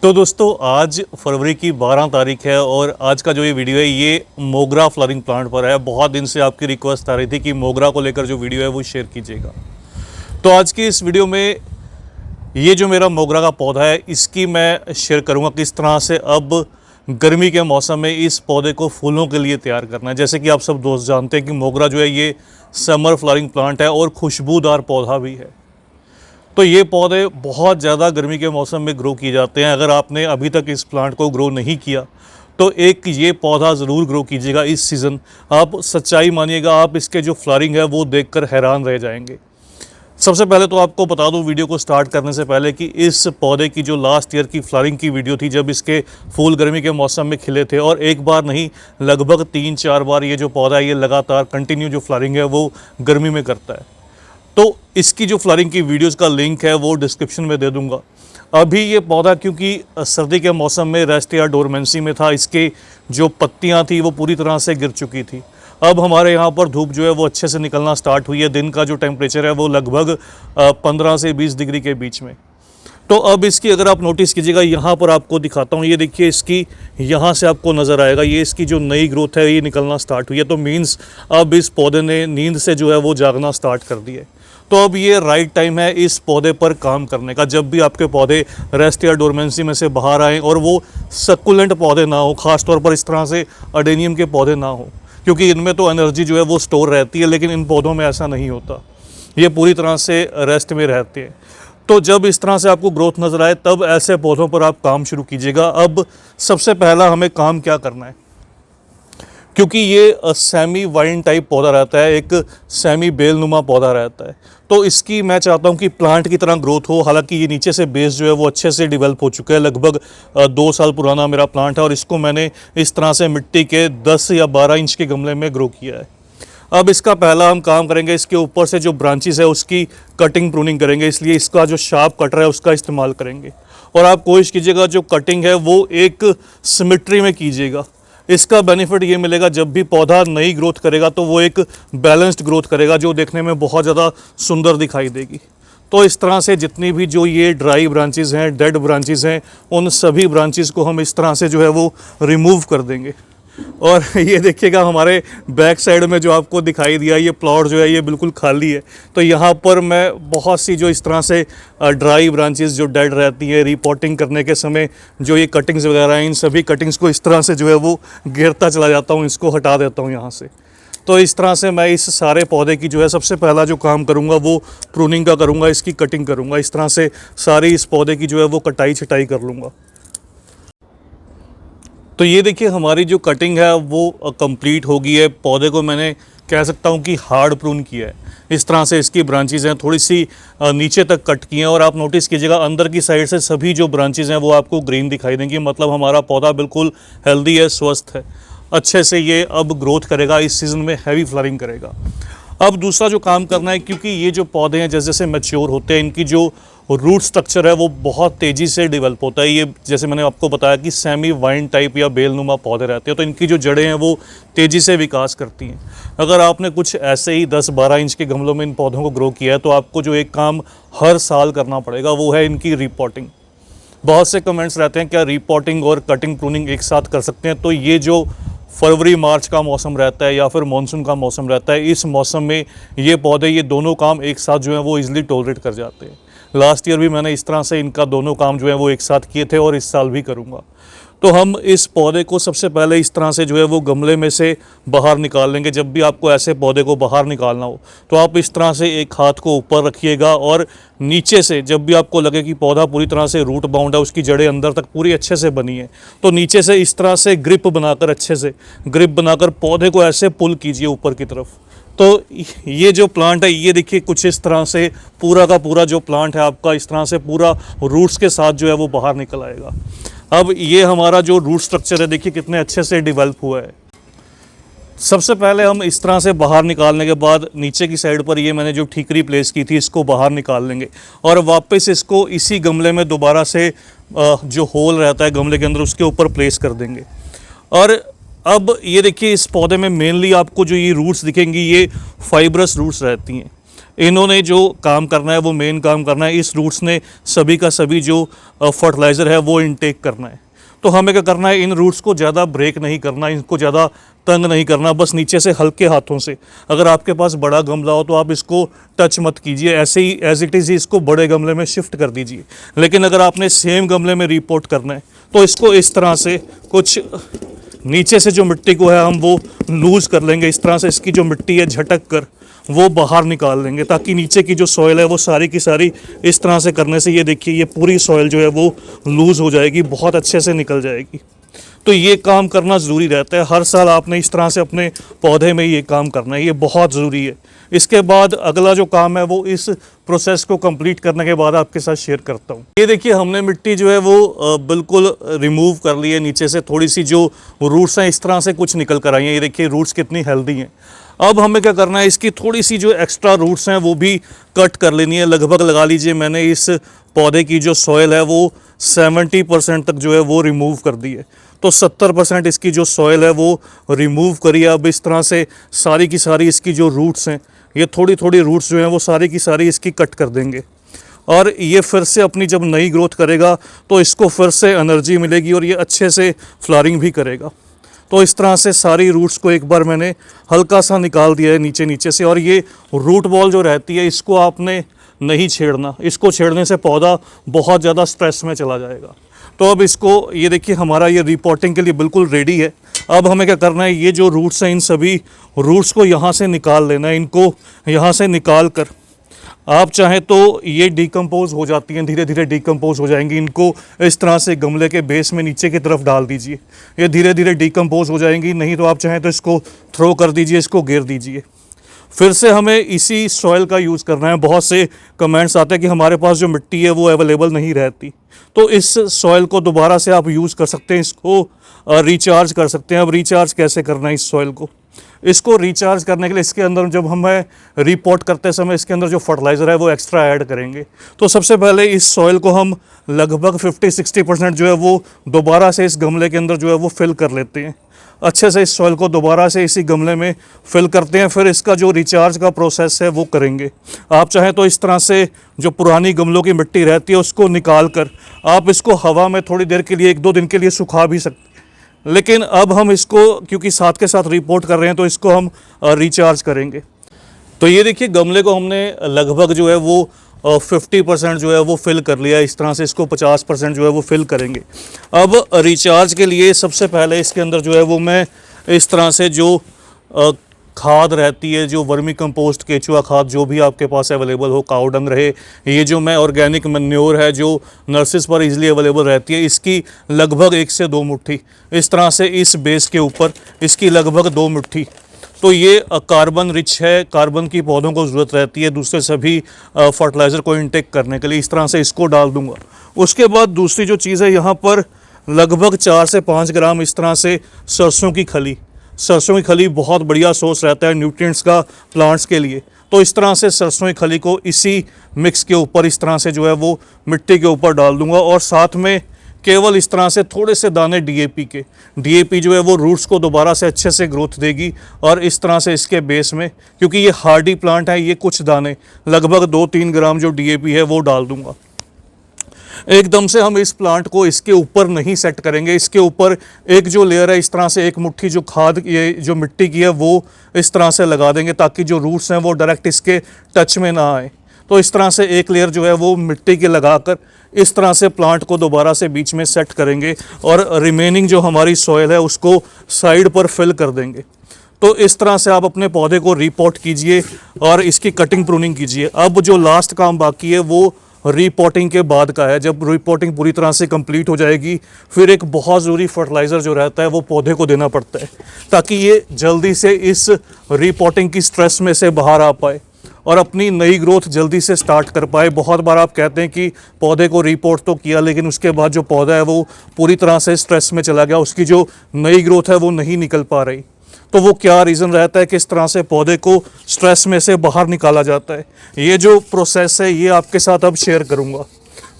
तो दोस्तों आज फरवरी की 12 तारीख है और आज का जो ये वीडियो है ये मोगरा फ्लावरिंग प्लांट पर है। बहुत दिन से आपकी रिक्वेस्ट आ रही थी कि मोगरा को लेकर जो वीडियो है वो शेयर कीजिएगा। तो आज की इस वीडियो में ये जो मेरा मोगरा का पौधा है इसकी मैं शेयर करूँगा किस तरह से अब गर्मी के मौसम में इस पौधे को फूलों के लिए तैयार करना है। जैसे कि आप सब दोस्त जानते हैं कि मोगरा जो है ये समर फ्लावरिंग प्लांट है और खुशबूदार पौधा भी है। तो ये पौधे बहुत ज़्यादा गर्मी के मौसम में ग्रो किए जाते हैं। अगर आपने अभी तक इस प्लांट को ग्रो नहीं किया तो एक ये पौधा ज़रूर ग्रो कीजिएगा इस सीज़न। आप सच्चाई मानिएगा, आप इसके जो फ्लावरिंग है वो देखकर हैरान रह जाएंगे। सबसे पहले तो आपको बता दूं वीडियो को स्टार्ट करने से पहले कि इस पौधे की जो लास्ट ईयर की फ्लावरिंग की वीडियो थी जब इसके फूल गर्मी के मौसम में खिले थे और एक बार नहीं लगभग 3-4 बार ये जो पौधा है ये लगातार कंटिन्यू जो फ्लावरिंग है वो गर्मी में करता है। तो इसकी जो फ्लावरिंग की वीडियोस का लिंक है वो डिस्क्रिप्शन में दे दूंगा। अभी ये पौधा क्योंकि सर्दी के मौसम में रेस्ट या डोरमेंसी में था, इसके जो पत्तियां थी वो पूरी तरह से गिर चुकी थी। अब हमारे यहाँ पर धूप जो है वो अच्छे से निकलना स्टार्ट हुई है। दिन का जो टेम्परेचर है वो लगभग 15 से 20 डिग्री के बीच में। तो अब इसकी अगर आप नोटिस कीजिएगा, यहाँ पर आपको दिखाता हूँ, ये देखिए इसकी यहाँ से आपको नज़र आएगा ये इसकी जो नई ग्रोथ है ये निकलना स्टार्ट हुई है। तो मीन्स अब इस पौधे ने नींद से जो है वो जागना स्टार्ट कर दिया है। तो अब ये राइट टाइम है इस पौधे पर काम करने का। जब भी आपके पौधे रेस्ट या डोरमेंसी में से बाहर आएँ और वो सक्कुलेंट पौधे ना हो, ख़ासतौर पर इस तरह से अडेनियम के पौधे ना हो, क्योंकि इनमें तो एनर्जी जो है वो स्टोर रहती है, लेकिन इन पौधों में ऐसा नहीं होता, ये पूरी तरह से रेस्ट में रहते हैं। तो जब इस तरह से आपको ग्रोथ नज़र आए तब ऐसे पौधों पर आप काम शुरू कीजिएगा। अब सबसे पहला हमें काम क्या करना है, क्योंकि ये सेमी वाइन टाइप पौधा रहता है, एक सेमी बेलनुमा पौधा रहता है, तो इसकी मैं चाहता हूँ कि प्लांट की तरह ग्रोथ हो। हालांकि ये नीचे से बेस जो है वो अच्छे से डेवलप हो चुका है। लगभग 2 साल पुराना मेरा प्लांट है और इसको मैंने इस तरह से मिट्टी के 10 या 12 इंच के गमले में ग्रो किया है। अब इसका पहला हम काम करेंगे, इसके ऊपर से जो ब्रांचेस है उसकी कटिंग प्रूनिंग करेंगे, इसलिए इसका जो शार्प कटर है उसका इस्तेमाल करेंगे। और आप कोशिश कीजिएगा जो कटिंग है वो एक सिमेट्री में कीजिएगा। इसका बेनिफिट ये मिलेगा, जब भी पौधा नई ग्रोथ करेगा तो वो एक बैलेंस्ड ग्रोथ करेगा जो देखने में बहुत ज़्यादा सुंदर दिखाई देगी। तो इस तरह से जितनी भी जो ये ड्राई ब्रांचेस हैं, डेड ब्रांचेस हैं, उन सभी ब्रांचेस को हम इस तरह से जो है वो रिमूव कर देंगे। और ये देखिएगा हमारे बैक साइड में जो आपको दिखाई दिया ये प्लॉट जो है ये बिल्कुल खाली है। तो यहाँ पर मैं बहुत सी जो इस तरह से ड्राई ब्रांचेस जो डेड रहती है रिपोर्टिंग करने के समय जो ये कटिंग्स वगैरह हैं, इन सभी कटिंग्स को इस तरह से जो है वो घेरता चला जाता हूँ, इसको हटा देता हूँ यहाँ से। तो इस तरह से मैं इस सारे पौधे की जो है सबसे पहला जो काम करूँगा वो प्रूनिंग का करूँगा, इसकी कटिंग करूँगा। इस तरह से सारी इस पौधे की जो है वो कटाई छटाई कर लूँगा। तो ये देखिए हमारी जो कटिंग है वो कंप्लीट हो गई है। पौधे को मैंने कह सकता हूँ कि हार्ड प्रून किया है। इस तरह से इसकी ब्रांचेस हैं थोड़ी सी नीचे तक कट की हैं और आप नोटिस कीजिएगा अंदर की साइड से सभी जो ब्रांचेस हैं वो आपको ग्रीन दिखाई देंगी। मतलब हमारा पौधा बिल्कुल हेल्दी है, स्वस्थ है, अच्छे से ये अब ग्रोथ करेगा, इस सीज़न में हैवी फ्लावरिंग करेगा। अब दूसरा जो काम करना है, क्योंकि ये जो पौधे हैं जैसे जैसे मैच्योर होते हैं इनकी जो रूट स्ट्रक्चर है वो बहुत तेज़ी से डेवलप होता है। ये जैसे मैंने आपको बताया कि सेमी वाइन टाइप या बेलनुमा पौधे रहते हैं, तो इनकी जो जड़ें हैं वो तेज़ी से विकास करती हैं। अगर आपने कुछ ऐसे ही 10-12 इंच के गमलों में इन पौधों को ग्रो किया है तो आपको जो एक काम हर साल करना पड़ेगा वो है इनकी रिपोर्टिंग। बहुत से कमेंट्स रहते हैं क्या रिपोर्टिंग और कटिंग प्रूनिंग एक साथ कर सकते हैं। तो ये जो फरवरी मार्च का मौसम रहता है या फिर मानसून का मौसम रहता है, इस मौसम में ये पौधे ये दोनों काम एक साथ जो है वो ईज़िली टॉलरेट कर जाते हैं। लास्ट ईयर भी मैंने इस तरह से इनका दोनों काम जो है वो एक साथ किए थे और इस साल भी करूँगा। तो हम इस पौधे को सबसे पहले इस तरह से जो है वो गमले में से बाहर निकाल लेंगे। जब भी आपको ऐसे पौधे को बाहर निकालना हो तो आप इस तरह से एक हाथ को ऊपर रखिएगा और नीचे से जब भी आपको लगे कि पौधा पूरी तरह से रूट बाउंड है, उसकी जड़ें अंदर तक पूरी अच्छे से बनी है, तो नीचे से इस तरह से ग्रिप बनाकर अच्छे से ग्रिप बनाकर पौधे को ऐसे पुल कीजिए ऊपर की तरफ। तो ये जो प्लांट है ये देखिए कुछ इस तरह से पूरा का पूरा जो प्लांट है आपका इस तरह से पूरा रूट्स के साथ जो है वो बाहर निकल आएगा। अब ये हमारा जो रूट स्ट्रक्चर है देखिए कितने अच्छे से डेवलप हुआ है। सबसे पहले हम इस तरह से बाहर निकालने के बाद नीचे की साइड पर ये मैंने जो ठीकरी प्लेस की थी इसको बाहर निकाल लेंगे और वापस इसको इसी गमले में दोबारा से जो होल रहता है गमले के अंदर उसके ऊपर प्लेस कर देंगे। और अब ये देखिए इस पौधे में मेनली आपको जो ये रूट्स दिखेंगी ये फाइब्रस रूट्स रहती हैं। इन्होंने जो काम करना है वो मेन काम करना है, इस रूट्स ने सभी का सभी जो फर्टिलाइज़र है वो इनटेक करना है। तो हमें क्या करना है, इन रूट्स को ज़्यादा ब्रेक नहीं करना, इनको ज़्यादा तंग नहीं करना, बस नीचे से हल्के हाथों से। अगर आपके पास बड़ा गमला हो तो आप इसको टच मत कीजिए, ऐसे ही एज इट इज़ ही इसको बड़े गमले में शिफ्ट कर दीजिए। लेकिन अगर आपने सेम गमले में रिपोर्ट करना है तो इसको इस तरह से कुछ नीचे से जो मिट्टी को है हम वो लूज़ कर लेंगे, इस तरह से इसकी जो मिट्टी है झटक कर वो बाहर निकाल लेंगे, ताकि नीचे की जो सॉइल है वो सारी की सारी इस तरह से करने से ये देखिए ये पूरी सॉइल जो है वो लूज़ हो जाएगी, बहुत अच्छे से निकल जाएगी। तो ये काम करना ज़रूरी रहता है, हर साल आपने इस तरह से अपने पौधे में ये काम करना है, ये बहुत ज़रूरी है। इसके बाद अगला जो काम है वो इस प्रोसेस को कंप्लीट करने के बाद आपके साथ शेयर करता हूँ। ये देखिए हमने मिट्टी जो है वो बिल्कुल रिमूव कर ली है नीचे से, थोड़ी सी जो रूट्स हैं इस तरह से कुछ निकल कर आई हैं, ये देखिए रूट्स कितनी हेल्दी हैं। अब हमें क्या करना है, इसकी थोड़ी सी जो एक्स्ट्रा रूट्स हैं वो भी कट कर लेनी है। लगभग लगा लीजिए मैंने इस पौधे की जो सॉइल है वो 70% तक जो है वो रिमूव कर दी है। तो 70% इसकी जो सॉइल है वो रिमूव करिए। अब इस तरह से सारी की सारी इसकी जो रूट्स हैं, ये थोड़ी थोड़ी रूट्स जो हैं वो सारी की सारी इसकी कट कर देंगे, और ये फिर से अपनी जब नई ग्रोथ करेगा तो इसको फिर से एनर्जी मिलेगी और ये अच्छे से फ्लावरिंग भी करेगा। तो इस तरह से सारी रूट्स को एक बार मैंने हल्का सा निकाल दिया है नीचे नीचे से, और ये रूट बॉल जो रहती है इसको आपने नहीं छेड़ना, इसको छेड़ने से पौधा बहुत ज़्यादा स्ट्रेस में चला जाएगा। तो अब इसको ये देखिए हमारा ये रिपोर्टिंग के लिए बिल्कुल रेडी है। अब हमें क्या करना है, ये जो रूट्स हैं इन सभी रूट्स को यहाँ से निकाल लेना है। इनको यहाँ से निकाल कर आप चाहें तो ये डिकम्पोज हो जाती हैं, धीरे धीरे डिकम्पोज हो जाएंगी। इनको इस तरह से गमले के बेस में नीचे की तरफ डाल दीजिए, ये धीरे धीरे डिकम्पोज हो जाएंगी। नहीं तो आप चाहें तो इसको थ्रो कर दीजिए, इसको गिर दीजिए। फिर से हमें इसी सॉइल का यूज़ करना है। बहुत से कमेंट्स आते हैं कि हमारे पास जो मिट्टी है वो अवेलेबल नहीं रहती, तो इस सॉइल को दोबारा से आप यूज़ कर सकते हैं, इसको रिचार्ज कर सकते हैं। अब रिचार्ज कैसे करना है इस सॉइल को, इसको रिचार्ज करने के लिए इसके अंदर जब हमें रिपोर्ट करते समय इसके अंदर जो फर्टिलाइज़र है वो एक्स्ट्रा ऐड करेंगे। तो सबसे पहले इस सॉइल को हम लगभग 50-60% जो है वो दोबारा से इस गमले के अंदर जो है वो फिल कर लेते हैं। अच्छे से इस सॉइल को दोबारा से इसी गमले में फिल करते हैं, फिर इसका जो रिचार्ज का प्रोसेस है वो करेंगे। आप चाहें तो इस तरह से जो पुरानी गमलों की मिट्टी रहती है उसको निकाल कर आप इसको हवा में थोड़ी देर के लिए 1-2 दिन के लिए सुखा भी सकते हैं। लेकिन अब हम इसको क्योंकि साथ के साथ रिपोर्ट कर रहे हैं तो इसको हम रिचार्ज करेंगे। तो ये देखिए गमले को हमने लगभग जो है वो 50% जो है वो फिल कर लिया। इस तरह से इसको 50% जो है वो फिल करेंगे। अब रिचार्ज के लिए सबसे पहले इसके अंदर जो है वो मैं इस तरह से जो खाद रहती है, जो वर्मी कंपोस्ट, केचुआ खाद, जो भी आपके पास अवेलेबल हो, काऊ डंग रहे, ये जो मैं ऑर्गेनिक मैन्योर है जो नर्सेज पर इजीली अवेलेबल रहती है, इसकी लगभग 1 से 2 मुट्ठी इस तरह से इस बेस के ऊपर इसकी लगभग 2 मुट्ठी। तो ये कार्बन रिच है, कार्बन की पौधों को ज़रूरत रहती है दूसरे सभी फर्टिलाइज़र को इनटेक करने के लिए। इस तरह से इसको डाल दूंगा। उसके बाद दूसरी जो चीज़ है, यहाँ पर लगभग 4 से 5 ग्राम इस तरह से सरसों की खली। सरसों की खली बहुत बढ़िया सोर्स रहता है न्यूट्रिएंट्स का प्लांट्स के लिए। तो इस तरह से सरसों की खली को इसी मिक्स के ऊपर इस तरह से जो है वो मिट्टी के ऊपर डाल दूंगा, और साथ में केवल इस तरह से थोड़े से दाने डीएपी के। डीएपी जो है वो रूट्स को दोबारा से अच्छे से ग्रोथ देगी, और इस तरह से इसके बेस में, क्योंकि ये हार्डी प्लांट है, ये कुछ दाने लगभग 2-3 ग्राम जो डीएपी है वो डाल दूंगा। एकदम से हम इस प्लांट को इसके ऊपर नहीं सेट करेंगे। इसके ऊपर एक जो लेयर है इस तरह से एक मुट्ठी जो खाद ये जो मिट्टी की है वो इस तरह से लगा देंगे, ताकि जो रूट्स हैं वो डायरेक्ट इसके टच में ना आए। तो इस तरह से एक लेयर जो है वो मिट्टी की लगाकर इस तरह से प्लांट को दोबारा से बीच में सेट करेंगे, और रिमेनिंग जो हमारी सॉइल है उसको साइड पर फिल कर देंगे। तो इस तरह से आप अपने पौधे को रिपोर्ट कीजिए और इसकी कटिंग प्रूनिंग कीजिए। अब जो लास्ट काम बाकी है वो रिपोर्टिंग के बाद का है। जब रिपोर्टिंग पूरी तरह से कंप्लीट हो जाएगी, फिर एक बहुत ज़रूरी फर्टिलाइज़र जो रहता है वो पौधे को देना पड़ता है, ताकि ये जल्दी से इस रिपोर्टिंग की स्ट्रेस में से बाहर आ पाए और अपनी नई ग्रोथ जल्दी से स्टार्ट कर पाए। बहुत बार आप कहते हैं कि पौधे को रिपोर्ट तो किया, लेकिन उसके बाद जो पौधा है वो पूरी तरह से स्ट्रेस में चला गया, उसकी जो नई ग्रोथ है वो नहीं निकल पा रही। तो वो क्या रीज़न रहता है, किस तरह से पौधे को स्ट्रेस में से बाहर निकाला जाता है, ये जो प्रोसेस है ये आपके साथ अब शेयर करूँगा।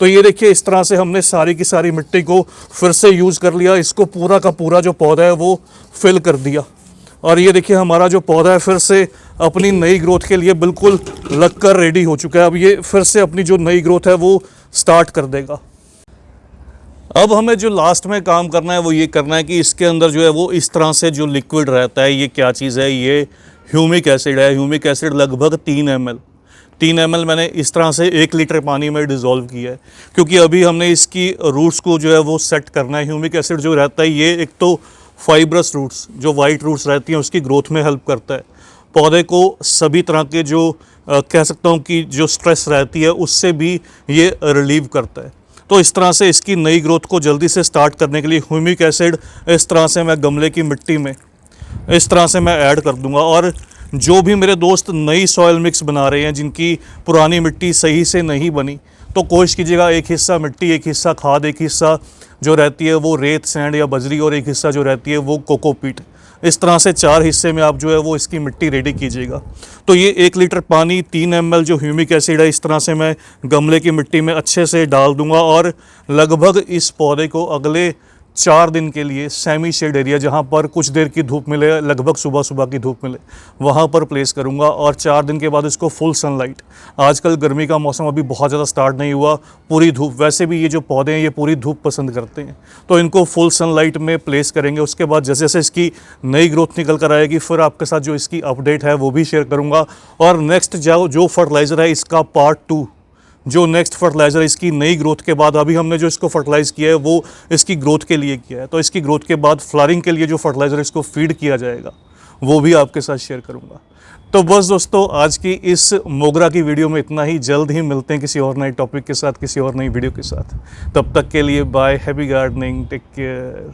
तो ये देखिए इस तरह से हमने सारी की सारी मिट्टी को फिर से यूज़ कर लिया। इसको पूरा का पूरा जो पौधा है वो फिल कर दिया। और ये देखिए हमारा जो पौधा है फिर से अपनी नई ग्रोथ के लिए बिल्कुल लगकर रेडी हो चुका है। अब ये फिर से अपनी जो नई ग्रोथ है वो स्टार्ट कर देगा। अब हमें जो लास्ट में काम करना है वो ये करना है कि इसके अंदर जो है वो इस तरह से जो लिक्विड रहता है, ये क्या चीज़ है, ये ह्यूमिक एसिड है। ह्यूमिक एसिड लगभग 3 ml मैंने इस तरह से 1 लीटर पानी में डिज़ोल्व किया है, क्योंकि अभी हमने इसकी रूट्स को जो है वो सेट करना है। ह्यूमिक एसिड जो रहता है ये एक तो फाइब्रस रूट्स, जो वाइट रूट्स रहती हैं उसकी ग्रोथ में हेल्प करता है। पौधे को सभी तरह के जो कह सकता हूँ कि जो स्ट्रेस रहती है उससे भी ये रिलीव करता है। तो इस तरह से इसकी नई ग्रोथ को जल्दी से स्टार्ट करने के लिए ह्यूमिक एसिड इस तरह से मैं गमले की मिट्टी में इस तरह से मैं ऐड कर दूंगा। और जो भी मेरे दोस्त नई सॉइल मिक्स बना रहे हैं, जिनकी पुरानी मिट्टी सही से नहीं बनी, तो कोशिश कीजिएगा एक हिस्सा मिट्टी, एक हिस्सा खाद, एक हिस्सा जो रहती है वो रेत सैंड या बजरी, और एक हिस्सा जो रहती है वो कोकोपीट। इस तरह से 4 हिस्से में आप जो है वो इसकी मिट्टी रेडी कीजिएगा। तो ये 1 लीटर पानी, 3 ml जो ह्यूमिक एसिड है, इस तरह से मैं गमले की मिट्टी में अच्छे से डाल दूंगा और लगभग इस पौधे को अगले 4 दिन के लिए सेमी शेड एरिया, जहाँ पर कुछ देर की धूप मिले, लगभग सुबह सुबह की धूप मिले, वहाँ पर प्लेस करूँगा। और 4 दिन के बाद इसको फुल सनलाइट, आजकल गर्मी का मौसम अभी बहुत ज़्यादा स्टार्ट नहीं हुआ, पूरी धूप, वैसे भी ये जो पौधे हैं ये पूरी धूप पसंद करते हैं, तो इनको फुल सनलाइट में प्लेस करेंगे। उसके बाद जैसे जैसे इसकी नई ग्रोथ निकल कर आएगी, फिर आपके साथ जो इसकी अपडेट है वो भी शेयर करूँगा। और नेक्स्ट जो फर्टिलाइज़र है इसका पार्ट 2, जो नेक्स्ट फर्टिलाइज़र इसकी नई ग्रोथ के बाद, अभी हमने जो इसको फर्टिलाइज़ किया है वो इसकी ग्रोथ के लिए किया है, तो इसकी ग्रोथ के बाद फ्लावरिंग के लिए जो फर्टिलाइज़र इसको फीड किया जाएगा वो भी आपके साथ शेयर करूंगा। तो बस दोस्तों, आज की इस मोगरा की वीडियो में इतना ही। जल्द ही मिलते हैं किसी और नए टॉपिक के साथ, किसी और नई वीडियो के साथ। तब तक के लिए bye, happy gardening, take care.